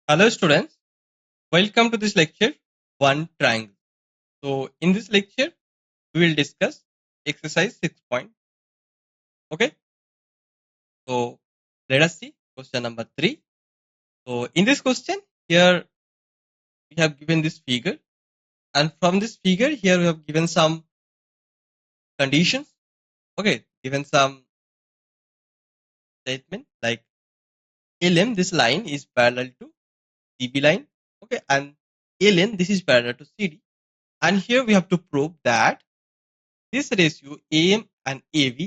Hello students, welcome to this lecture, One Triangle. So in this lecture, we will discuss exercise 6 point. Okay, so let us see question number 3. So in this question, here we have given this figure, and from this figure, here we have given some conditions. Okay, given some statement like LM, this line is parallel to CB line. Okay, and LN, this is parallel to CD. And here we have to prove that this ratio AM and AV,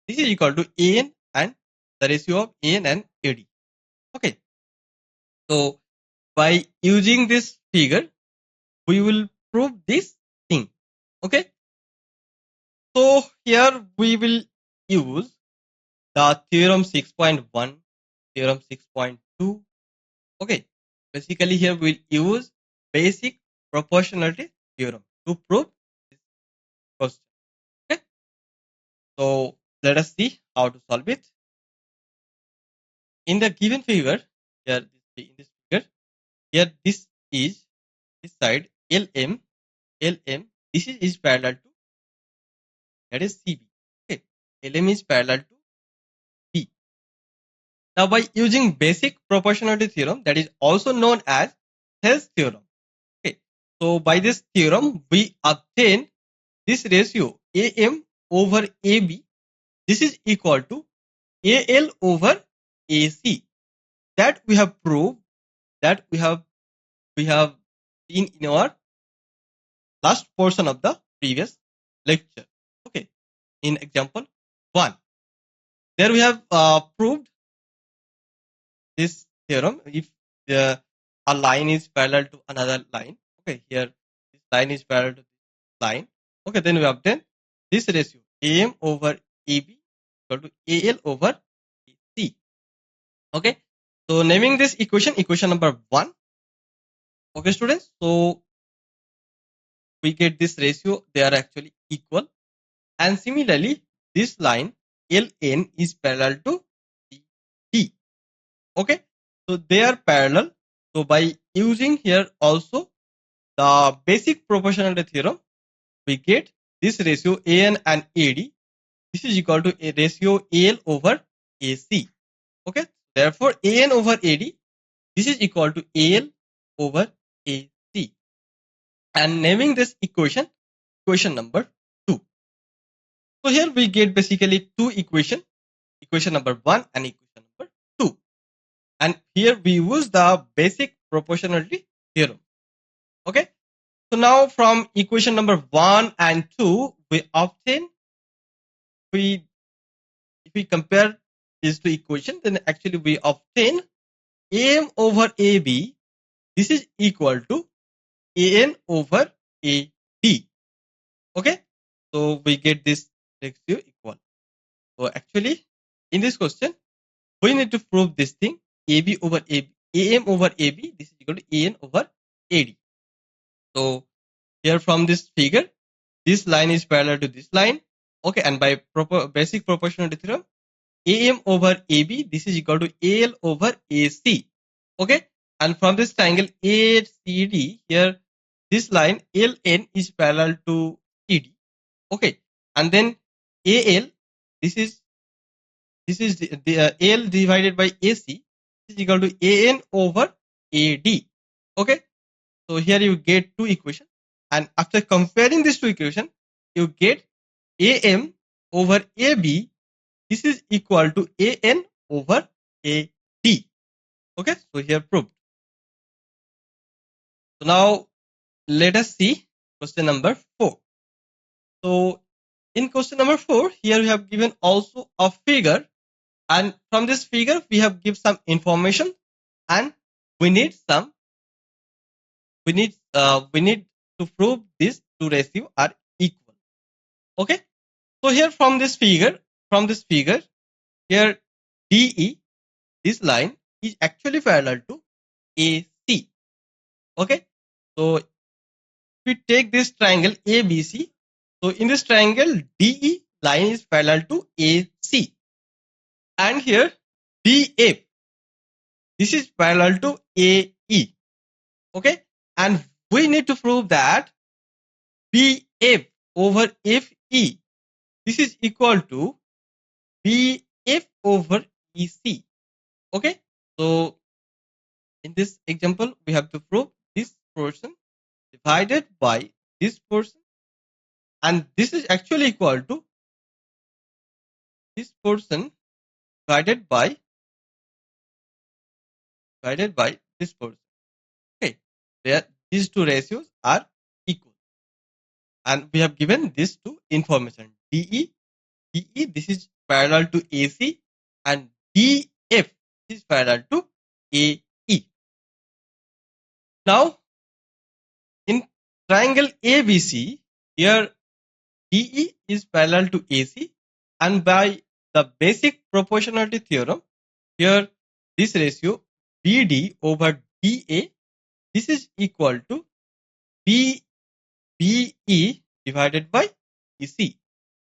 this is equal to AN and the ratio of AN and AD. Okay. So by using this figure, we will prove this thing. Okay. So here we will use the theorem 6.1, theorem 6.2. Okay. Basically here we'll use basic proportionality theorem to prove this question. Okay. So let us see how to solve it. In the given figure, here in this figure, here this is this side LM, this is parallel to, that is CB. Okay, LM is parallel to B. Now by using basic proportionality theorem, that is also known as Hell's theorem. Okay, so by this theorem we obtain this ratio AM over AB. This is equal to AL over AC. That we have proved, that we have seen in our last portion of the previous lecture. Okay, in example 1, there we have proved this theorem if a line is parallel to another line. Okay, here this line is parallel to this line. Okay, then we obtain this ratio AM over AB equal to AL over AC. Okay, so naming this equation number 1. Okay, students, so we get this ratio, they are actually equal. And similarly, this line LN is parallel to D. Okay, so they are parallel. So by using here also the basic proportionality theorem, we get this ratio AN and AD. This is equal to a ratio AL over AC. Okay, therefore AN over AD, this is equal to AL over AC. And naming this equation number 2. So here we get basically two equation number 1 and equation number 2. And here we use the basic proportionality theorem. Okay. So now from equation number 1 and 2, we obtain, if we compare these two equations, then actually we obtain AM over AB. This is equal to AN over AD. Okay. So we get this ratio equal. So actually in this question, we need to prove this thing AB over AB, AM over AB, this is equal to AN over AD. So here from this figure, this line is parallel to this line. Okay, and by basic proportionality theorem, AM over AB, this is equal to AL over AC. Okay, and from this triangle ACD, here this line LN is parallel to CD. Okay, and then AL, this is the AL divided by AC is equal to AN over AD. Okay, so here you get two equations, and after comparing these two equations, you get AM over AB. This is equal to AN over AD. Okay, so here proved. So now let us see question number 4. So in question number 4, here we have given also a figure, and from this figure we have give some information, and we need to prove these two ratios are equal. Okay, so here from this figure, here DE, this line is actually parallel to AC. Okay, so if we take this triangle ABC, so in this triangle DE line is parallel to AC, and here DF, this is parallel to AE. Okay, and we need to prove that BF over FE, this is equal to BF over EC. Okay, so in this example, we have to prove this portion divided by this portion, and this is actually equal to this portion divided by this portion. Okay, where these two ratios are equal, and we have given this two information. DE, this is parallel to AC, and DF is parallel to AE. Now, in triangle ABC, here DE is parallel to AC, and by the basic proportionality theorem, here this ratio BD over DA, this is equal to BE divided by EC.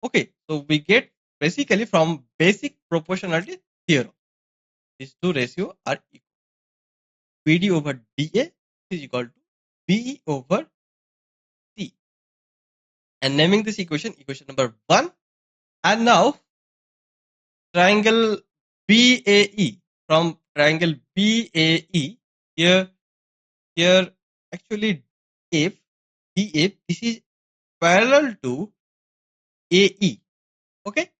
Okay, so we get basically from basic proportionality theorem, these two ratios are equal. BD over DA is equal to BE over C. And naming this equation, equation number 1. And now triangle BAE, from triangle BAE, here actually DF, this is parallel to AE. Okay,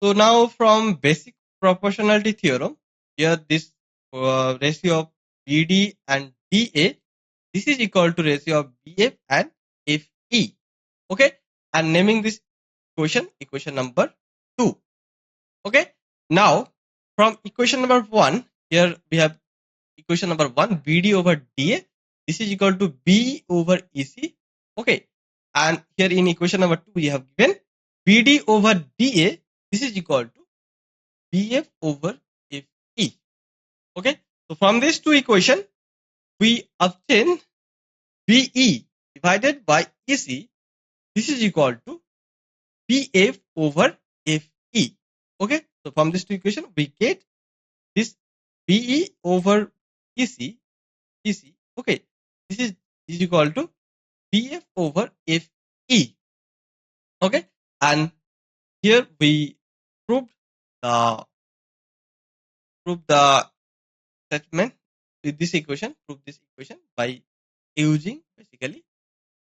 so now from basic proportionality theorem, here this ratio of BD and DA, this is equal to ratio of BF and FE. Okay, and naming this equation number 2. Okay, now from equation number 1, here we have equation number 1, BD over DA, this is equal to B over EC. Okay, and here in equation number 2, we have given BD over DA, this is equal to BF over FE. Okay, so from these two equations, we obtain BE divided by EC, this is equal to BF over FE. Okay, so from this two equation, we get this BE over EC. Okay, this is equal to BF over FE. Okay, and here we proved the statement with this equation. Prove this equation by using basically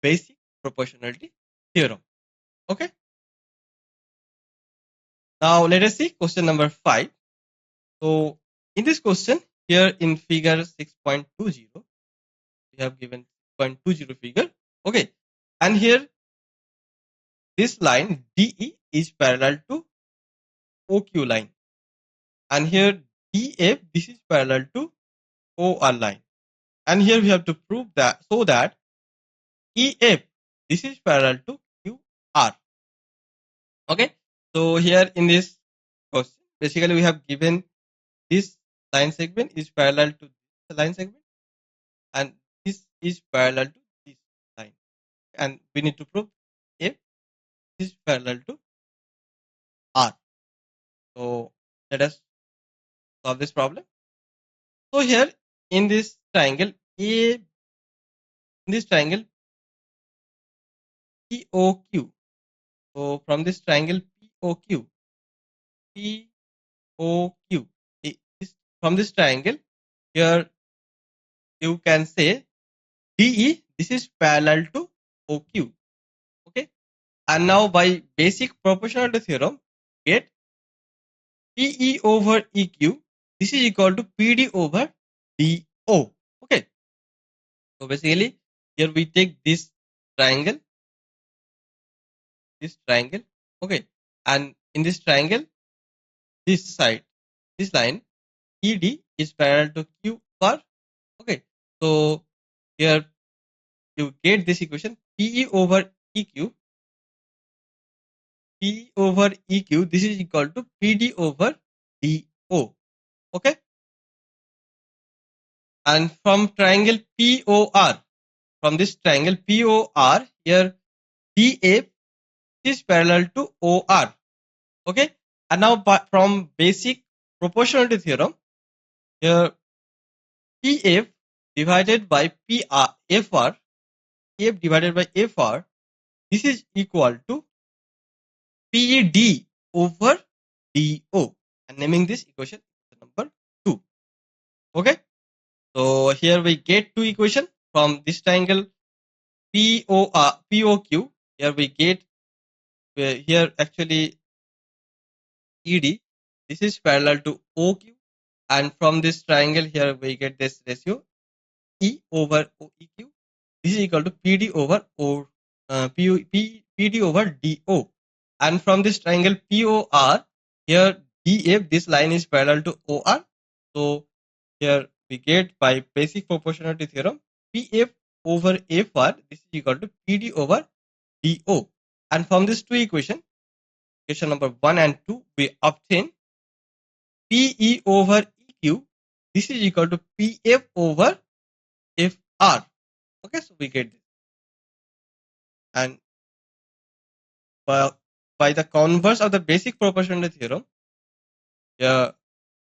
basic proportionality theorem. Okay. Now let us see question number 5. So in this question, here in figure 6.20, we have given 6.20 figure. Okay, and here this line DE is parallel to OQ line, and here DF, this is parallel to OR line, and here we have to prove that, so that EF, this is parallel to QR. Okay, so here in this question, basically we have given this line segment is parallel to this line segment, and this is parallel to this line, and we need to prove F is parallel to R. So let us solve this problem. So here in this triangle POQ, so from this triangle POQ, from this triangle, here you can say DE, this is parallel to OQ. Okay, and now by basic proportionality theorem, get PE over EQ, this is equal to PD over DO. Okay, so basically here we take this triangle, okay, and in this triangle, this side, this line ED is parallel to QR. Okay, so here you get this equation PE over EQ, this is equal to PD over DO. Okay, and from triangle POR, from this triangle POR, here DF is parallel to OR. Okay, and now from basic proportionality theorem, here PF divided by FR, F divided by FR, this is equal to PD over DO. And naming this equation number 2. Okay. So here we get two equations from this triangle POQ. Here we get here actually ED. This is parallel to OQ, and from this triangle here we get this ratio E over OEQ. This is equal to PD over PD over DO, and from this triangle POR here DF, this line is parallel to OR. So here we get by basic proportionality theorem PF over FR, this is equal to PD over DO, and from these two equation number 1 and 2, we obtain PE over EQ, this is equal to PF over FR. Okay, so we get this, and by the converse of the basic proportionality theorem,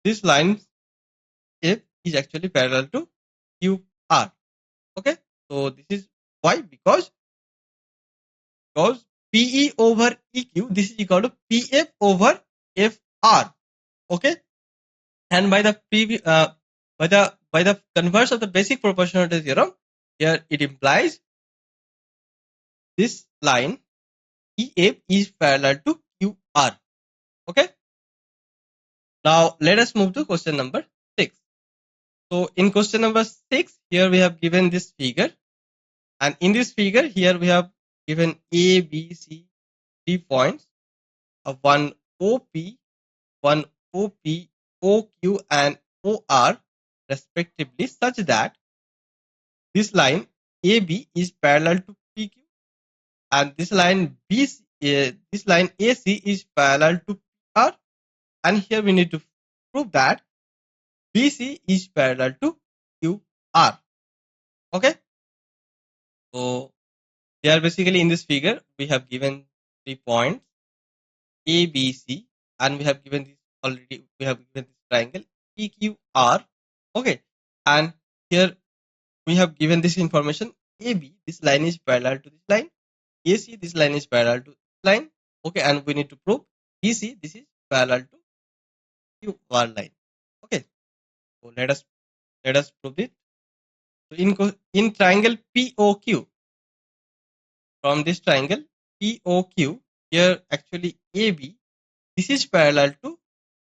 this line F is actually parallel to QR. Okay, so this is why, because PE over EQ, this is equal to PF over FR. Okay, and by the converse of the basic proportionality theorem, here it implies this line EF is parallel to QR. Okay, now let us move to question number 6. So in question number 6, here we have given this figure, and in this figure here we have given A, B, C, 3 points of one OP, OQ, and OR respectively, such that this line AB is parallel to PQ, and this line this line AC is parallel to PR, and here we need to prove that BC is parallel to QR. Okay, so here basically in this figure we have given 3 points A, B, C, and we have given this already. We have given this triangle PQR. Okay, and here we have given this information AB. This line is parallel to this line. AC, this line is parallel to this line. Okay, and we need to prove BC, this is parallel to QR line. Okay, so let us prove it. So in triangle POQ, from this triangle POQ, here actually AB, this is parallel to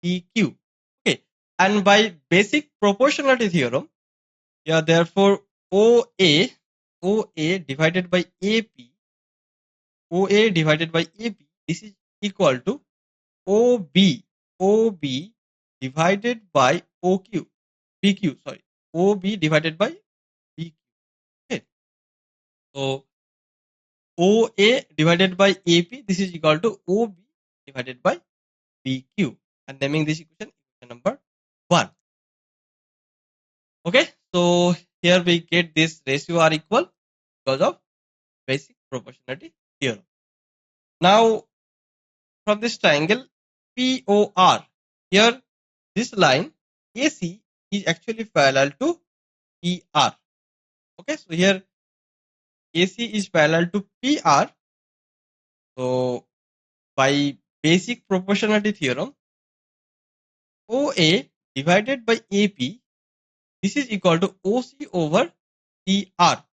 PQ. Okay, and by basic proportionality theorem, yeah, therefore OA divided by AP, this is equal to OB divided by OB divided by BQ. Okay, so OA divided by AP, this is equal to OB divided by BQ, and naming this equation number 1. Okay, so here we get this ratio are equal because of basic proportionality theorem. Now from this triangle POR, here this line AC is actually parallel to PR. Okay, so here AC is parallel to PR. So by basic proportionality theorem, OA divided by AP, this is equal to OC over PR.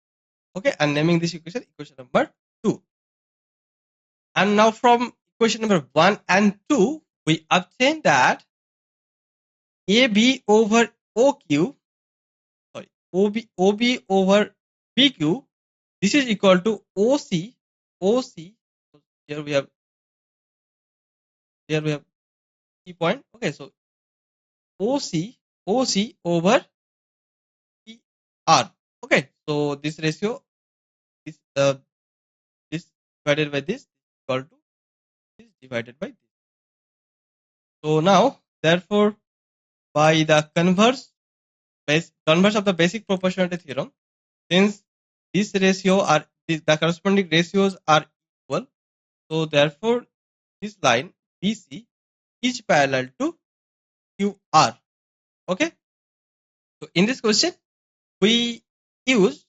Okay, and naming this equation number 2. And now from equation number 1 and 2, we obtain that AB over OQ, OB over BQ, this is equal to OC. Here we have key point. Okay, so OC over PR. Okay, so this ratio, this divided by this equal to this divided by this. So now, therefore, by the converse of the basic proportionality theorem, since this ratio are the corresponding ratios are equal, so therefore this line BC is parallel to QR. Okay, so in this question we use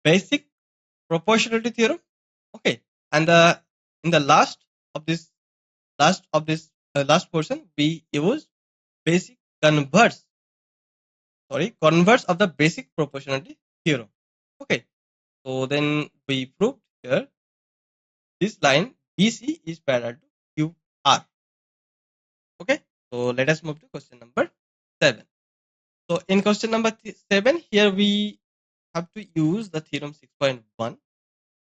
basic proportionality theorem. Okay, and in the last portion we use basic converse of the basic proportionality theorem. Okay, so then we proved here this line BC is parallel to QR. Okay, so let us move to question number 7. So in question number 7, here we have to use the theorem 6.1.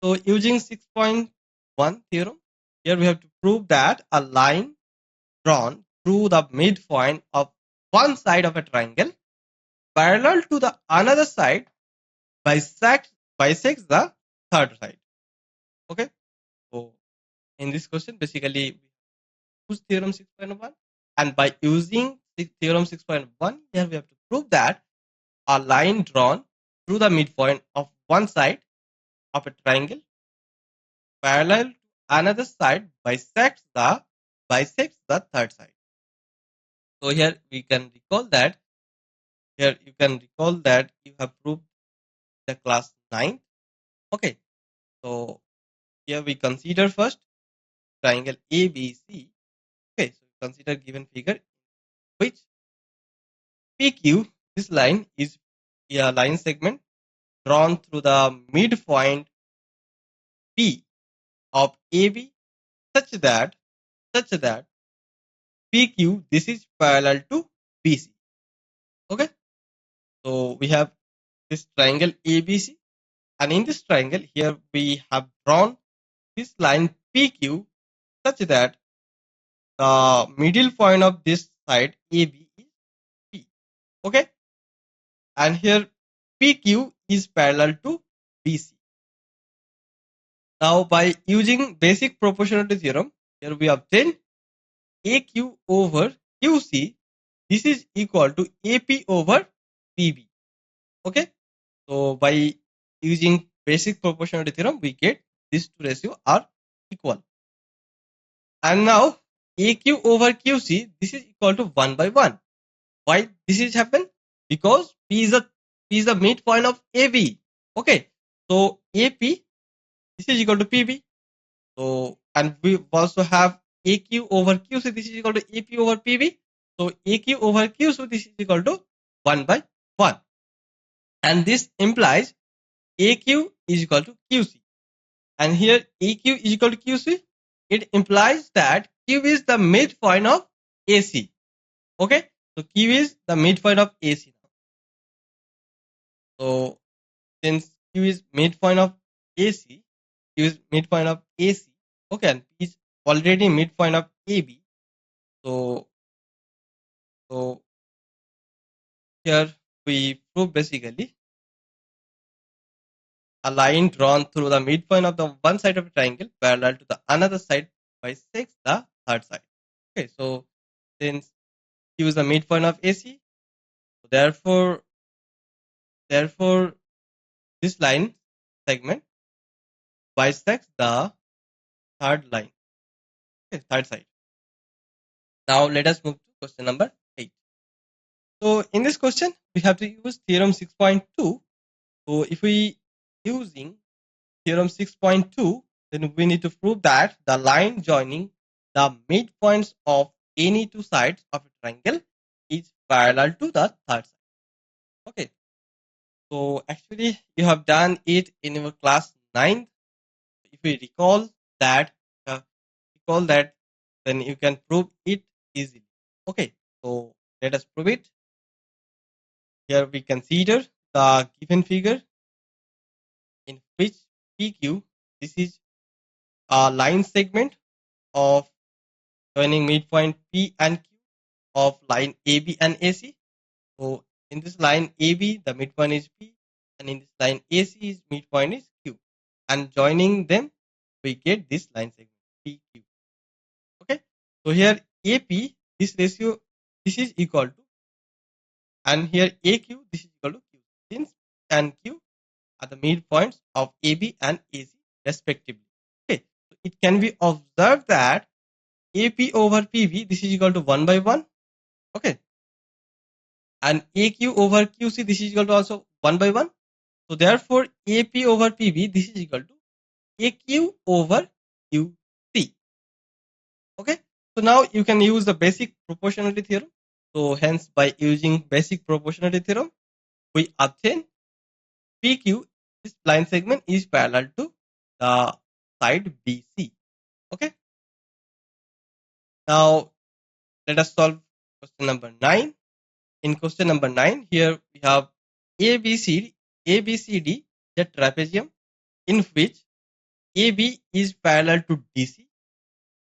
So using 6.1 theorem, here we have to prove that a line drawn through the midpoint of one side of a triangle parallel to the another side bisects the third side. Okay, so in this question, basically we use theorem 6.1, and by using theorem 6.1, here we have to prove that a line drawn through the midpoint of one side of a triangle parallel to another side bisects the third side. So here we can recall that you have proved the class 9. Okay, so here we consider first triangle ABC. Okay, so consider given figure which PQ, this line is a line segment drawn through the midpoint P of AB such that PQ, this is parallel to BC. Okay, so we have this triangle ABC, and in this triangle here we have drawn this line PQ such that the middle point of this side AB is P. Okay, and here PQ is parallel to BC. Now by using basic proportionality theorem, here we obtain AQ over QC. This is equal to AP over PB. Okay, so by using basic proportionality theorem, we get these two ratios are equal. And now AQ over QC, this is equal to 1 by 1. Why this is happen? Because P is the midpoint of AB. Okay, so AP, this is equal to PB. So, and we also have AQ over QC, this is equal to AP over PB. So AQ over QC, this is equal to 1 by 1. And this implies AQ is equal to QC. And here AQ is equal to QC. It implies that Q is the midpoint of AC. Okay, so Q is the midpoint of AC. So since Q is midpoint of AC, Q is midpoint of AC. Okay, and P is already midpoint of AB. So here we prove basically a line drawn through the midpoint of the one side of a triangle parallel to the another side bisects the third side. Okay, so since Q is the midpoint of AC, therefore this line segment bisects the third line. Okay, third side. Now let us move to question number 8. So in this question, we have to use theorem 6.2. So if we using theorem 6.2, then we need to prove that the line joining the midpoints of any two sides of a triangle is parallel to the third side. Okay, so actually you have done it in your class 9. If we recall that, then you can prove it easily. Okay, so let us prove it. Here we consider the given figure in which PQ, this is a line segment of joining midpoint P and Q of line AB and AC. So in this line AB, the midpoint is P, and in this line AC, is midpoint is Q, and joining them, we get this line segment PQ. Okay, so here AP, this ratio, this is equal to, and here AQ, this is equal to Q, since P and Q are the midpoints of AB and AC respectively. Okay, so it can be observed that AP over PB, this is equal to 1 by 1. Okay, and AQ over QC, this is equal to also one by one. So therefore, AP over PB, this is equal to AQ over QC. Okay. So now you can use the basic proportionality theorem. So hence, by using basic proportionality theorem, we obtain PQ, this line segment is parallel to the side BC. Okay. Now let us solve question number 9. In question number 9, here we have ABCD, the trapezium in which AB is parallel to DC.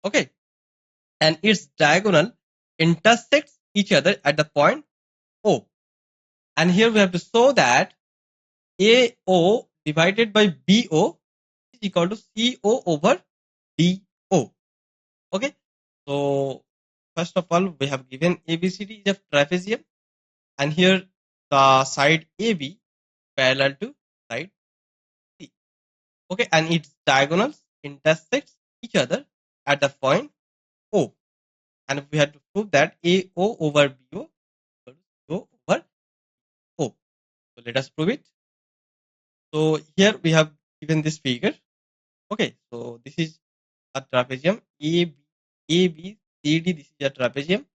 Okay. And its diagonal intersects each other at the point O. And here we have to show that AO divided by BO is equal to CO over DO. Okay. So first of all, we have given ABCD is a trapezium, and here the side AB parallel to side C. Okay, and its diagonals intersects each other at the point O. And we have to prove that AO over BO equal to CO over O. So let us prove it. So here we have given this figure. Okay, so this is a trapezium ABCD. This is a trapezium,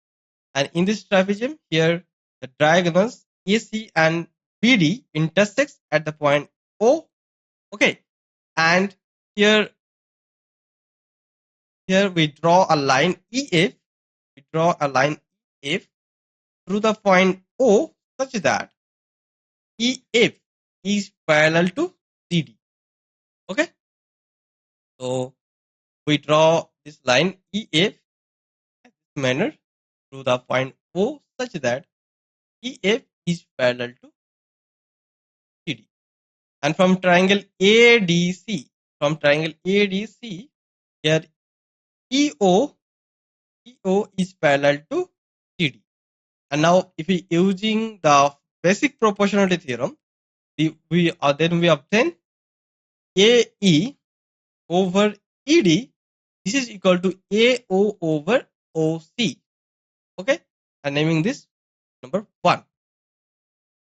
and in this trapezium here the diagonals AC and BD intersects at the point O. Okay, and here we draw a line EF. We draw a line EF through the point O such that EF is parallel to CD. Okay, so we draw this line EF in this manner through the point O such that EF is parallel to CD. And from triangle ADC, here EO is parallel to CD. And now if we using the basic proportionality theorem, then we obtain AE over ED. This is equal to AO over OC. Okay, and naming this number 1.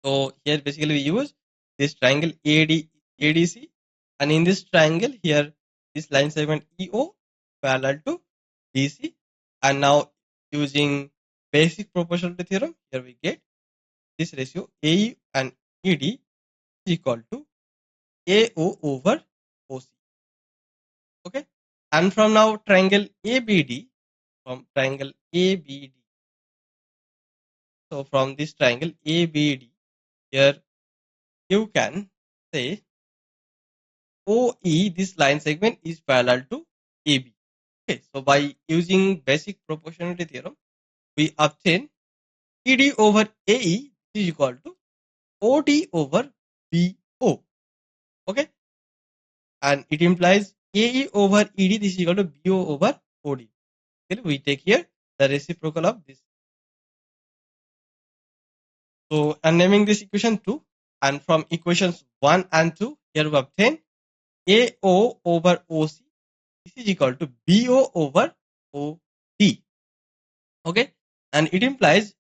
So here basically we use this triangle ADC, and in this triangle here this line segment EO parallel to DC, and now using basic proportionality theorem, here we get this ratio AE and ED is equal to AO over OC. Okay, and from now triangle ABD, so from this triangle ABD, here you can say OE, this line segment is parallel to AB. Okay, so by using basic proportionality theorem, we obtain ED over AE is equal to OD over BO. Okay, and it implies AE over ED, this is equal to BO over OD. Okay, we take here the reciprocal of this. So I'm naming this equation 2, and from equations 1 and 2, here we obtain AO over OC, this is equal to BO over OD. Okay, and it implies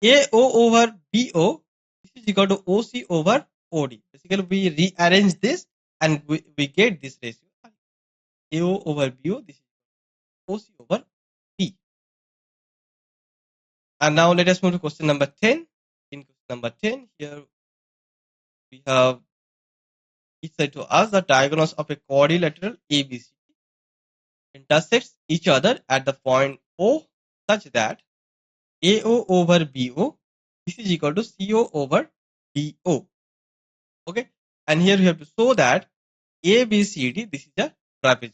AO over BO, this is equal to OC over OD. Basically, we rearrange this and we get this ratio. AO over BO, this is OC over D. And now let us move to question number 10. In question number 10, here we have it said to us the diagonals of a quadrilateral ABC intersects each other at the point O such that AO over BO, this is equal to CO over DO. Okay, and here we have to show that ABCD, this is a trapezium.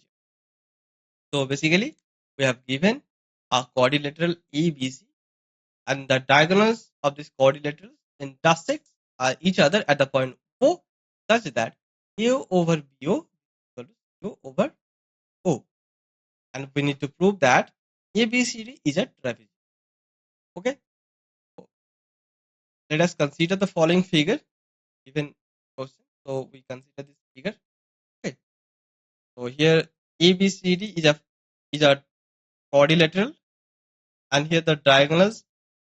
So basically, we have given a quadrilateral ABC, and the diagonals of this quadrilateral intersect each other at the point O such that AO over BO is equal to CO over O. And we need to prove that ABCD is a trapezium. Okay, so let us consider the following figure given question. So we consider this figure. Okay, so here ABCD is a quadrilateral, and here the diagonals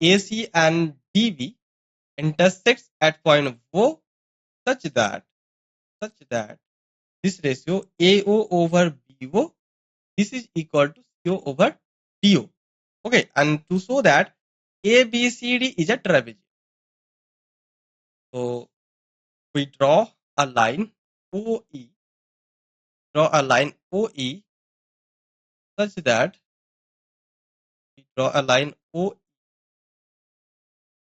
AC and DB intersects at point O such that this ratio AO over BO, this is equal to CO over DO. Okay, and to show that ABCD is a trapezium, so we draw a line OE, such that we draw a line OE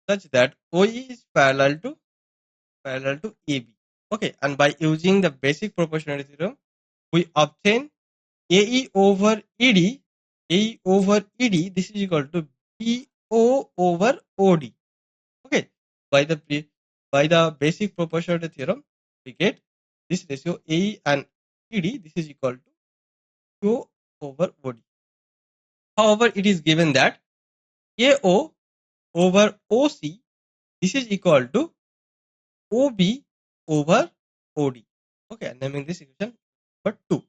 such that OE is parallel to AB. Okay, and by using the basic proportionality theorem, we obtain AE over ED. AE over ED, this is equal to BO over OD. Okay, by the basic proportionality theorem, we get this ratio AE and ED. This is equal to Q over OD. However, it is given that AO over OC, this is equal to OB over OD. Okay, and naming this equation number 2.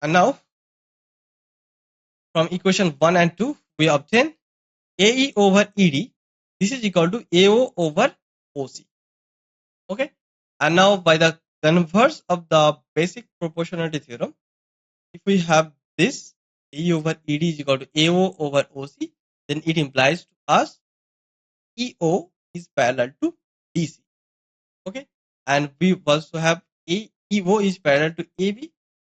And now from equation 1 and 2, we obtain AE over ED. This is equal to AO over OC. Okay, and now by the converse of the basic proportionality theorem, if we have this AE over ED is equal to AO over OC, then it implies to us EO is parallel to DC. Okay, and we also have EO is parallel to AB.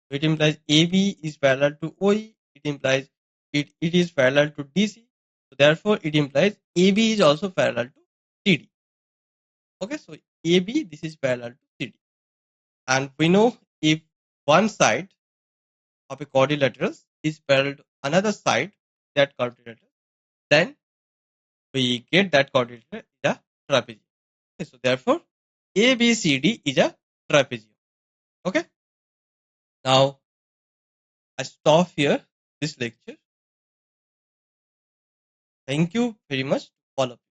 So it implies AB is parallel to OE. It implies it is parallel to DC. So therefore, it implies AB is also parallel to CD. Okay, so AB, this is parallel to CD. And we know if one side of a quadrilateral is parallel to another side, that quadrilateral, then we get that quadrilateral is a trapezium. Okay, so therefore, ABCD is a trapezium. Okay, now I stop here this lecture. Thank you very much, all of you.